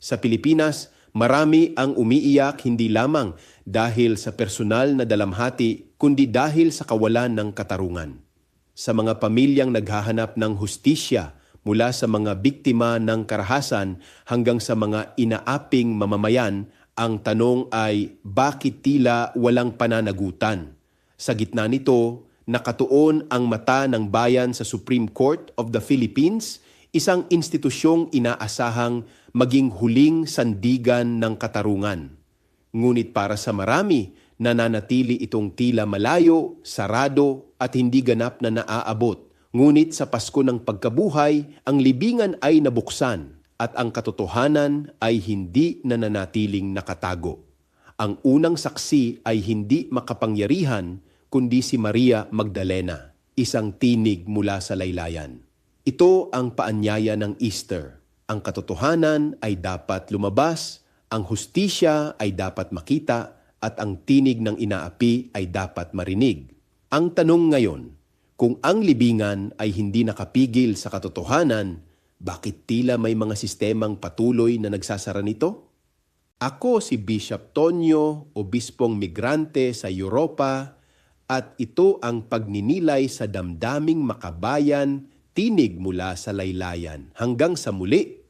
Sa Pilipinas, marami ang umiiyak hindi lamang dahil sa personal na dalamhati, kundi dahil sa kawalan ng katarungan. Sa mga pamilyang naghahanap ng hustisya mula sa mga biktima ng karahasan hanggang sa mga inaaping mamamayan, ang tanong ay bakit tila walang pananagutan? Sa gitna nito, nakatuon ang mata ng bayan sa Supreme Court of the Philippines, isang institusyong inaasahang maging huling sandigan ng katarungan. Ngunit para sa marami, nananatili itong tila malayo, sarado at hindi ganap na naaabot. Ngunit sa Pasko ng Pagkabuhay, ang libingan ay nabuksan at ang katotohanan ay hindi nananatiling nakatago. Ang unang saksi ay hindi makapangyarihan kundi si Maria Magdalena, isang tinig mula sa laylayan. Ito ang paanyaya ng Easter. Ang katotohanan ay dapat lumabas, ang hustisya ay dapat makita, at ang tinig ng inaapi ay dapat marinig. Ang tanong ngayon, kung ang libingan ay hindi nakapigil sa katotohanan, bakit tila may mga sistemang patuloy na nagsasara nito? Ako si Bishop Tonyo, obispong migrante sa Europa, at ito ang pagninilay sa damdaming makabayan, tinig mula sa laylayan. Hanggang sa muli!